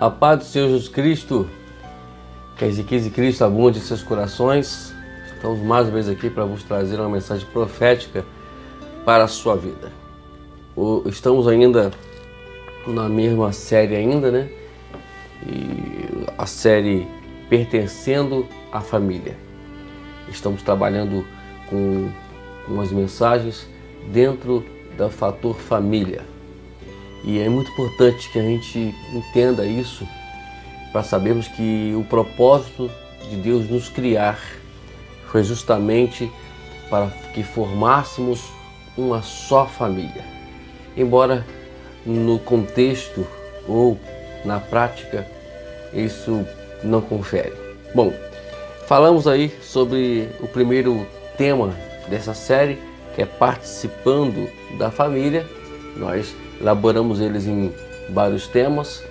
A paz do Senhor Jesus Cristo, que a Ezequiel de Cristo abunde em seus corações. Estamos mais uma vez aqui para vos trazer uma mensagem profética para a sua vida. Estamos ainda na mesma série né? E a série Pertencendo à Família. Estamos trabalhando com umas mensagens dentro do fator família. E é muito importante que a gente entenda isso para sabermos que o propósito de Deus nos criar foi justamente para que formássemos uma só família. Embora no contexto ou na prática isso não confere. Bom, falamos aí sobre o primeiro tema dessa série, que é participando da família. Nós elaboramos eles em vários temas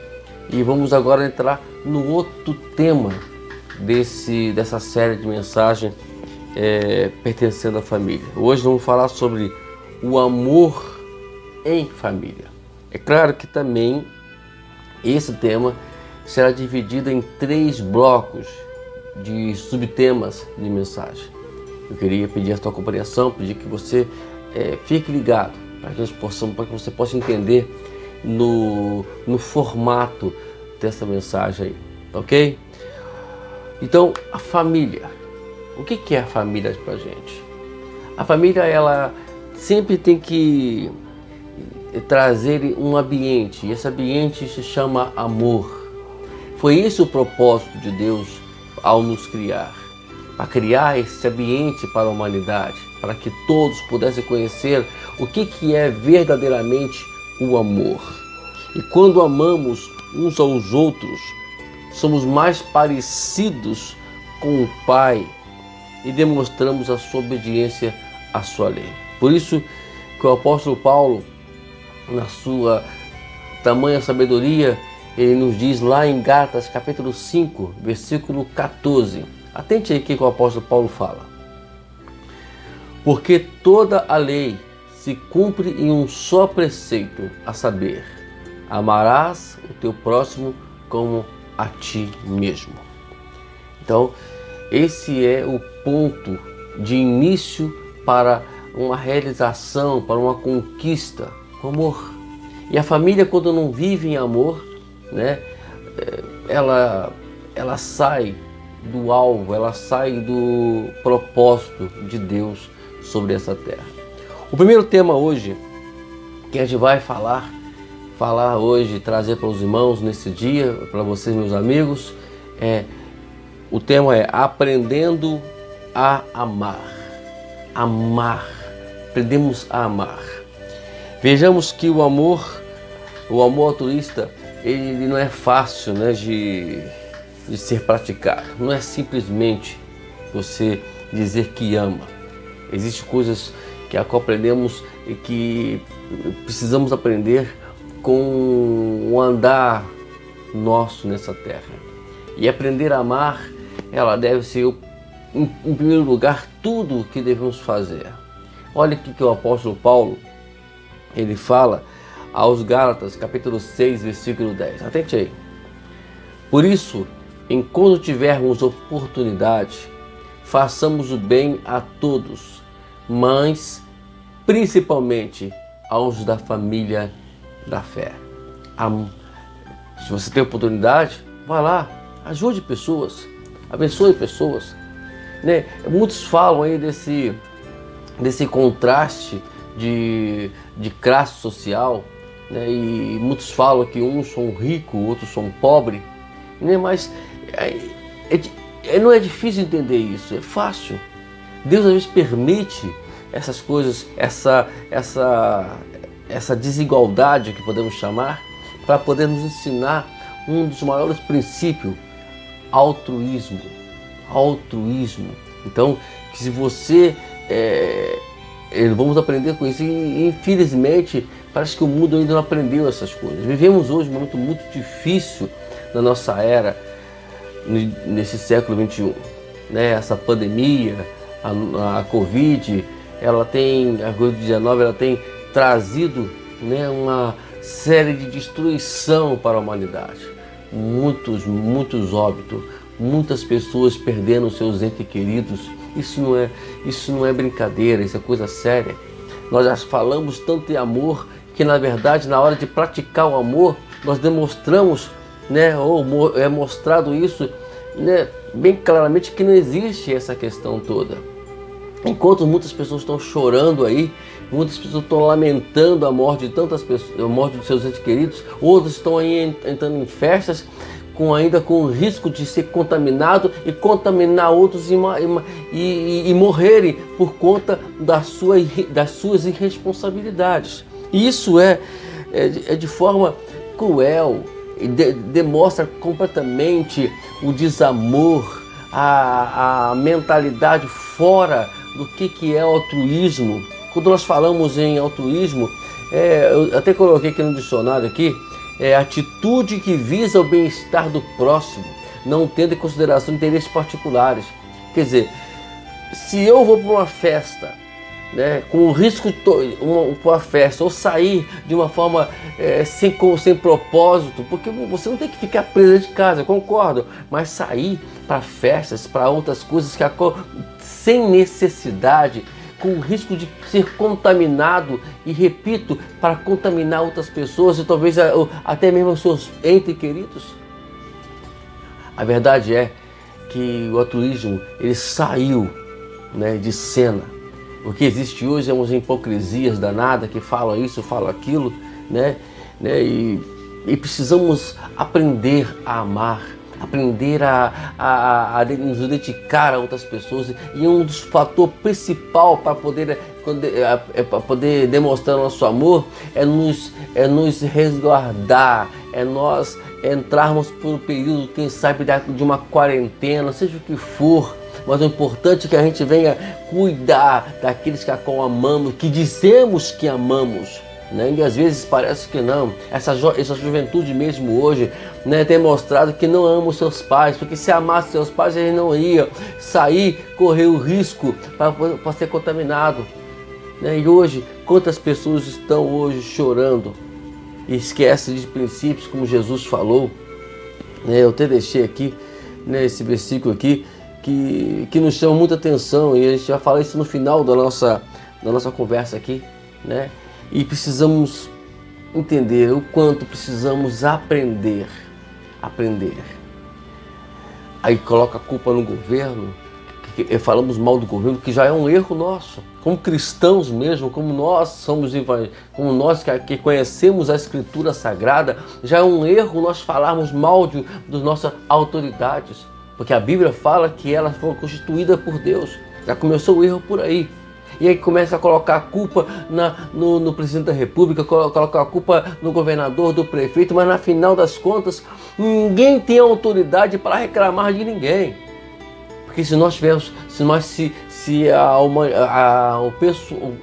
e vamos agora entrar no outro tema dessa série de mensagem pertencendo à família. Hoje vamos falar sobre o amor em família. É claro que também esse tema será dividido em 3 blocos de subtemas de mensagem. Eu queria pedir a sua compreensão, pedir que você fique ligado para que você possa entender no formato dessa mensagem aí, ok? Então, a família. O que é a família para a gente? A família, ela sempre tem que trazer um ambiente, e esse ambiente se chama amor. Foi esse o propósito de Deus ao nos criar, para criar esse ambiente para a humanidade, para que todos pudessem conhecer o que é verdadeiramente o amor. E quando amamos uns aos outros, somos mais parecidos com o Pai e demonstramos a sua obediência à sua lei. Por isso que o apóstolo Paulo, na sua tamanha sabedoria, ele nos diz lá em Gálatas capítulo 5, versículo 14. Atente aí o que o apóstolo Paulo fala. Porque toda a lei se cumpre em um só preceito, a saber, amarás o teu próximo como a ti mesmo. Então, esse é o ponto de início para uma realização, para uma conquista, o amor. E a família, quando não vive em amor, né, ela sai do alvo, ela sai do propósito de Deus sobre essa terra. O primeiro tema hoje, que a gente vai falar hoje, trazer para os irmãos nesse dia, para vocês, meus amigos, o tema é aprendendo a amar. Amar. Aprendemos a amar. Vejamos que o amor altruísta, ele não é fácil, né, de ser praticado. Não é simplesmente você dizer que ama. Existem coisas que aprendemos e que precisamos aprender com o andar nosso nessa terra. E aprender a amar, ela deve ser, em primeiro lugar, tudo o que devemos fazer. Olha aqui que o apóstolo Paulo, ele fala aos Gálatas, capítulo 6, versículo 10. Atente aí. Por isso, enquanto tivermos oportunidade, façamos o bem a todos, mas principalmente aos da família da fé. Se você tem oportunidade, vá lá, ajude pessoas, abençoe pessoas, né? Muitos falam aí desse contraste de classe social, né? E muitos falam que uns são ricos, outros são pobres, né? Mas não é difícil entender isso, é fácil. Deus às vezes permite essas coisas, essa desigualdade que podemos chamar, para poder nos ensinar um dos maiores princípios, altruísmo. Então, se você vamos aprender com isso, e infelizmente parece que o mundo ainda não aprendeu essas coisas. Vivemos hoje um momento muito difícil na nossa era, nesse século 21, né? Essa pandemia, a Covid, a Covid-19, ela tem trazido, né, uma série de destruição para a humanidade. muitos óbitos, muitas pessoas perdendo seus entes queridos. Isso não é brincadeira, isso é coisa séria. Nós já falamos tanto em amor que, na verdade, na hora de praticar o amor, nós demonstramos, né, ou é mostrado isso, né, bem claramente, que não existe essa questão toda. Enquanto muitas pessoas estão chorando aí, muitas pessoas estão lamentando a morte de tantas pessoas, a morte de seus entes queridos, outros estão aí entrando em festas ainda com o risco de ser contaminado e contaminar outros e morrerem por conta das suas irresponsabilidades. E isso é de forma cruel, e demonstra completamente o desamor, a mentalidade fora do que é altruísmo. Quando nós falamos em altruísmo, eu até coloquei aqui no dicionário aqui, é atitude que visa o bem-estar do próximo, não tendo em consideração interesses particulares. Quer dizer, se eu vou para uma festa, né, com o risco de uma festa, ou sair de uma forma sem propósito, porque você não tem que ficar preso de casa, eu concordo, mas sair para festas, para outras coisas sem necessidade, com o risco de ser contaminado, e repito, para contaminar outras pessoas e talvez até mesmo os seus entes queridos. A verdade é que o altruísmo, ele saiu, né, de cena. O que existe hoje é umas hipocrisias danadas que falam isso, falam aquilo, né? E precisamos aprender a amar, aprender a nos dedicar a outras pessoas. E um dos fatores principais para poder demonstrar nosso amor é nos resguardar, é nós entrarmos por um período, quem sabe, de uma quarentena, seja o que for. Mas o importante é que a gente venha cuidar daqueles que amamos, que dizemos que amamos, né? E às vezes parece que não. Essa juventude mesmo hoje, né, tem mostrado que não ama os seus pais, porque se amasse seus pais, ele não ia sair, correr o risco para ser contaminado, né? E hoje, quantas pessoas estão hoje chorando e esquecem de princípios, como Jesus falou, né? Eu até deixei aqui, né, esse versículo aqui, que nos chama muita atenção, e a gente vai falar isso no final da nossa conversa aqui, né? E precisamos entender o quanto precisamos aprender. Aí coloca a culpa no governo, falamos mal do governo, que já é um erro nosso, como cristãos mesmo, como nós que conhecemos a Escritura Sagrada, já é um erro nós falarmos mal das nossas autoridades. Porque a Bíblia fala que elas foram constituídas por Deus. Já começou o erro por aí. E aí começa a colocar a culpa no presidente da República, colocar a culpa no governador, do prefeito, mas na final das contas, ninguém tem autoridade para reclamar de ninguém. Porque se a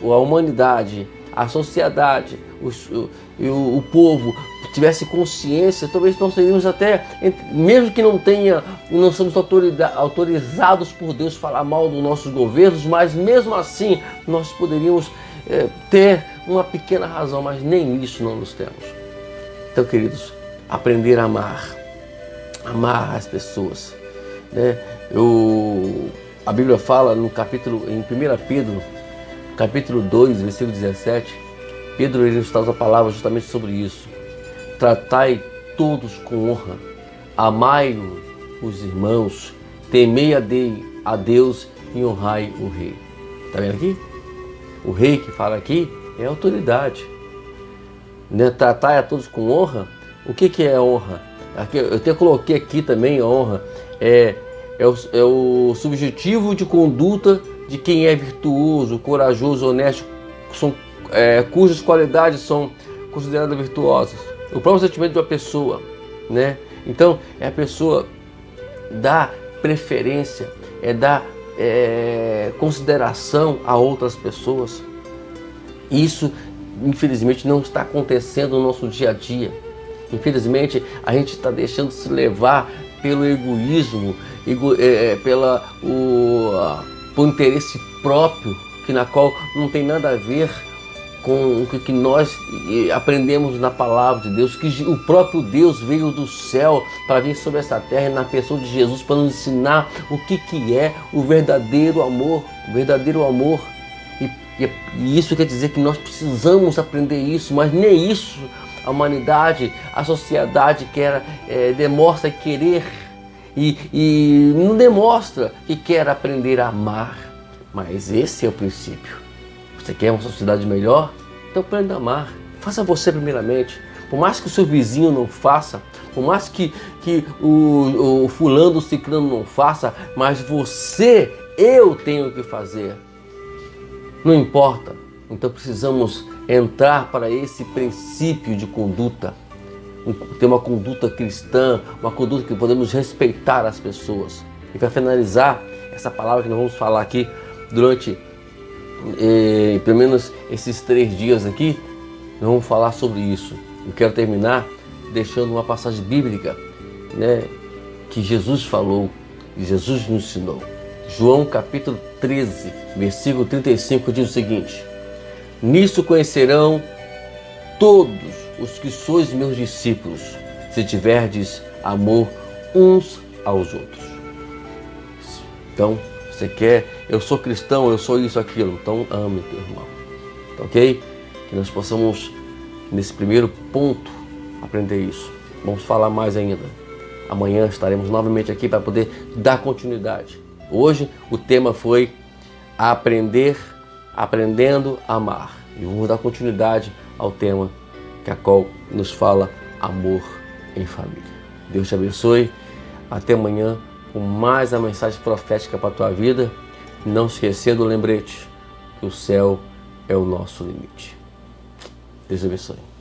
humanidade, a sociedade, o povo tivesse consciência, talvez nós seríamos até, mesmo que não somos autorizados por Deus a falar mal dos nossos governos, mas mesmo assim nós poderíamos ter uma pequena razão, mas nem isso não nos temos. Então, queridos, aprender a amar as pessoas, né? A Bíblia fala em 1 Pedro, capítulo 2, versículo 17, Pedro ele está usando a palavra justamente sobre isso. Tratai todos com honra, amai os irmãos, temei a Deus e honrai o rei. Está vendo aqui? O rei que fala aqui é autoridade, né? Tratai a todos com honra. O que é honra? Eu até coloquei aqui também a honra. É o subjetivo de conduta de quem é virtuoso, corajoso, honesto, cujas qualidades são consideradas virtuosas. O próprio sentimento de uma pessoa, né? Então, a pessoa dá preferência, dá consideração a outras pessoas. Isso, infelizmente, não está acontecendo no nosso dia a dia. Infelizmente, a gente está deixando se levar pelo egoísmo, por interesse próprio, na qual não tem nada a ver com o que nós aprendemos na palavra de Deus, que o próprio Deus veio do céu para vir sobre essa terra na pessoa de Jesus para nos ensinar o que é o verdadeiro amor, E isso quer dizer que nós precisamos aprender isso, mas nem isso a humanidade, a sociedade demonstra querer e não demonstra que quer aprender a amar. Mas esse é o princípio. Você quer uma sociedade melhor? Então aprenda a amar. Faça você primeiramente. Por mais que o seu vizinho não faça, por mais que o fulano, o ciclano não faça, mas eu tenho que fazer. Não importa. Então precisamos entrar para esse princípio de conduta. Ter uma conduta cristã, uma conduta que podemos respeitar as pessoas. E para finalizar, essa palavra que nós vamos falar aqui durante pelo menos esses 3 dias aqui, nós vamos falar sobre isso. Eu quero terminar deixando uma passagem bíblica, que Jesus falou, que Jesus nos ensinou. João capítulo 13, versículo 35 diz o seguinte: nisso conhecerão todos os que sois meus discípulos, se tiverdes amor uns aos outros. Então, você quer, eu sou cristão, eu sou isso, aquilo, então ame teu irmão, tá ok? Que nós possamos, nesse primeiro ponto, aprender isso. Vamos falar mais ainda. Amanhã estaremos novamente aqui para poder dar continuidade. Hoje o tema foi aprendendo a amar. E vamos dar continuidade ao tema que a qual nos fala amor em família. Deus te abençoe. Até amanhã com mais uma mensagem profética para a tua vida. Não esquecendo o lembrete que o céu é o nosso limite. Deus te abençoe.